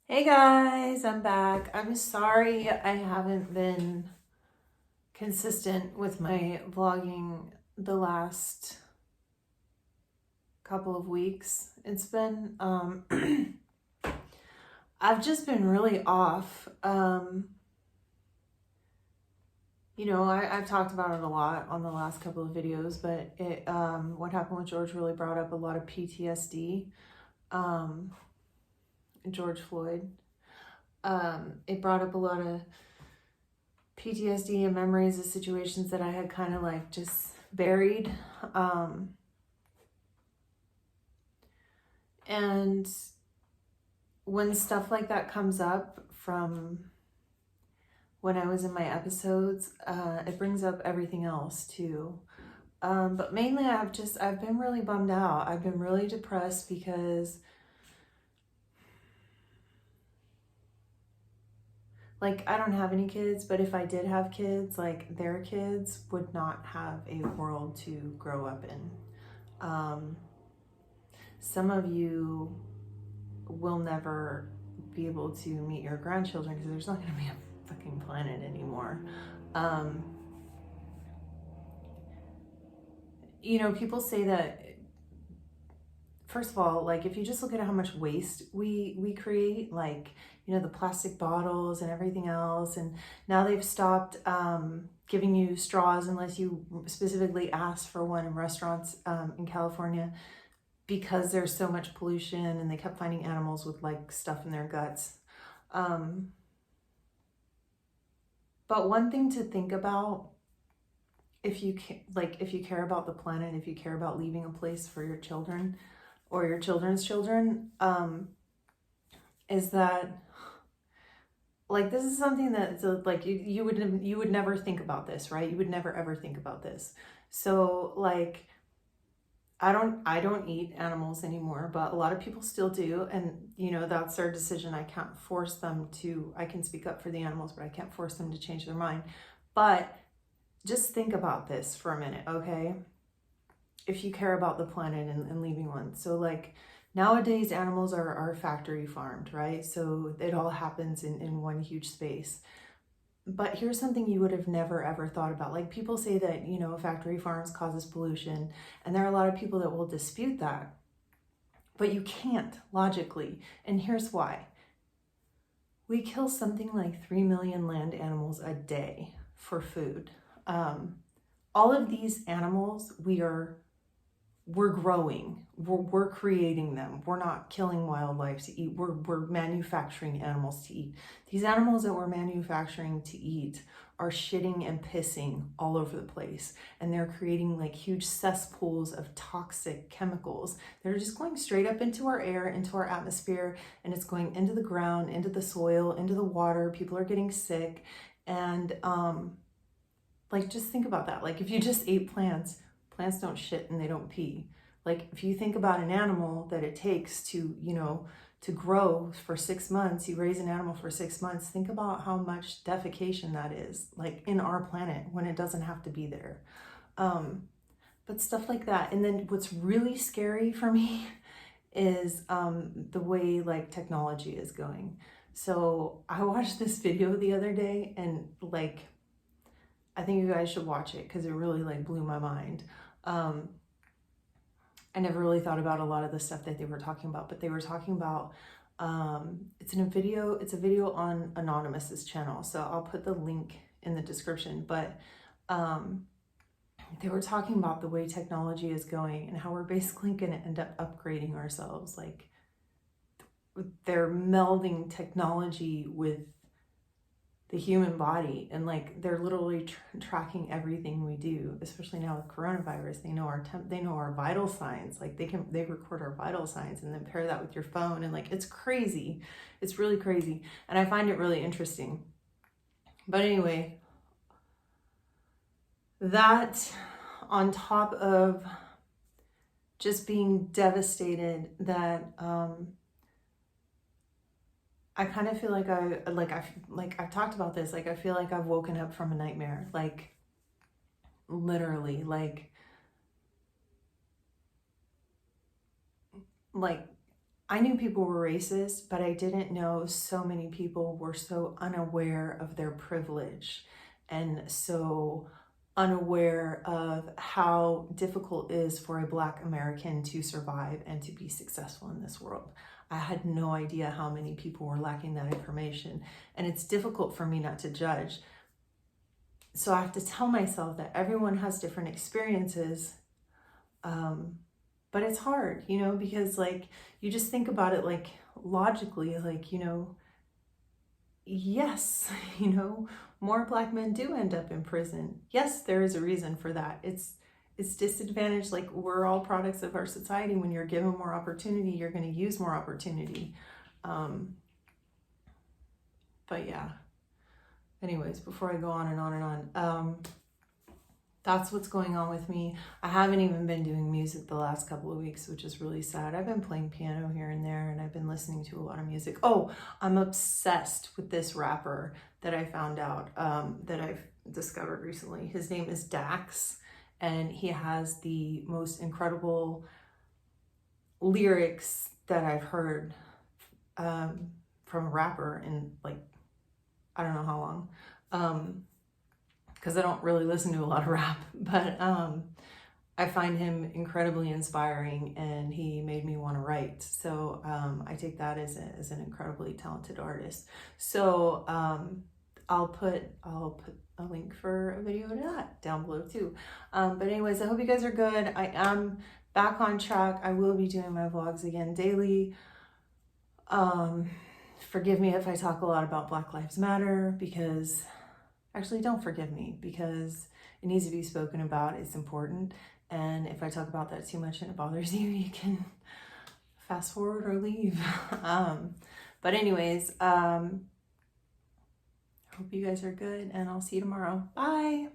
Hey guys, I'm back. I'm sorry I haven't been consistent with my vlogging the last couple of weeks. It's been, I've just been really off. I've talked about it a lot on the last couple of videos, but what happened with George really brought up a lot of PTSD. George Floyd. It brought up a lot of PTSD and memories of situations that I had kind of like just buried. And when stuff like that comes up from when I was in my episodes, it brings up everything else too. But mainly I've been really bummed out. I've been really depressed because I don't have any kids, but if I did have kids, their kids would not have a world to grow up in. Some of you will never be able to meet your grandchildren because there's not going to be a fucking planet anymore. People say that, first of all, if you just look at how much waste we create, the plastic bottles and everything else, and now they've stopped giving you straws unless you specifically ask for one in restaurants in California, because there's so much pollution, and they kept finding animals with stuff in their guts. But one thing to think about, if you care about the planet, if you care about leaving a place for your children or your children's children, is that this is something that you would never think about this, right? You would never ever think about this. So I don't eat animals anymore, but a lot of people still do, and that's their decision. I can't force them to. I can speak up for the animals, but I can't force them to change their mind. But just think about this for a minute, okay? If you care about the planet and leaving one. So nowadays animals are factory farmed, right? So it all happens in one huge space. But here's something you would have never ever thought about. People say that, factory farms causes pollution, and there are a lot of people that will dispute that. But you can't logically, and here's why. We kill something like 3 million land animals a day for food. All of these animals we're growing, we're creating them. We're not killing wildlife to eat. We're manufacturing animals to eat. These animals that we're manufacturing to eat are shitting and pissing all over the place, and they're creating huge cesspools of toxic chemicals that are just going straight up into our air, into our atmosphere, and it's going into the ground, into the soil, into the water. People are getting sick, and just think about that. If you just ate plants don't shit and they don't pee. If you think about an animal that it takes to, to grow for 6 months, you raise an animal for 6 months, think about how much defecation that is, in our planet, when it doesn't have to be there. But stuff like that. And then what's really scary for me is the way technology is going. So I watched this video the other day, and I think you guys should watch it because it really blew my mind. I never really thought about a lot of the stuff that they were talking about, but they were talking about, it's a video on Anonymous's channel. So I'll put the link in the description, but they were talking about the way technology is going and how we're basically going to end up upgrading ourselves. They're melding technology with the human body, and they're literally tracking everything we do, especially now with coronavirus. They know our vital signs. They record our vital signs and then pair that with your phone, and it's crazy. It's really crazy, and I find it really interesting. But anyway, that on top of just being devastated that I kind of feel I've talked about this, I feel like I've woken up from a nightmare, literally, I knew people were racist, but I didn't know so many people were so unaware of their privilege and so unaware of how difficult it is for a Black American to survive and to be successful in this world. I had no idea how many people were lacking that information, and it's difficult for me not to judge. So I have to tell myself that everyone has different experiences, but it's hard, you know, because like you just think about it like logically, like, you know, yes, you know, more Black men do end up in prison. Yes, there is a reason for that. It's disadvantaged. Like, we're all products of our society. When you're given more opportunity, you're going to use more opportunity. But yeah. Anyways, before I go on and on and on, that's what's going on with me. I haven't even been doing music the last couple of weeks, which is really sad. I've been playing piano here and there, and I've been listening to a lot of music. Oh, I'm obsessed with this rapper that I found out, that I've discovered recently. His name is Dax, and he has the most incredible lyrics that I've heard from a rapper in like, I don't know how long. Because I don't really listen to a lot of rap, but I find him incredibly inspiring, and he made me want to write. So I take that as an incredibly talented artist. So I'll put a link for a video to that down below too. But anyways, I hope you guys are good. I am back on track. I will be doing my vlogs again daily. Forgive me if I talk a lot about Black Lives Matter, because actually, don't forgive me, because it needs to be spoken about. It's important. And if I talk about that too much and it bothers you, you can fast forward or leave. But anyways, I hope you guys are good, and I'll see you tomorrow. Bye.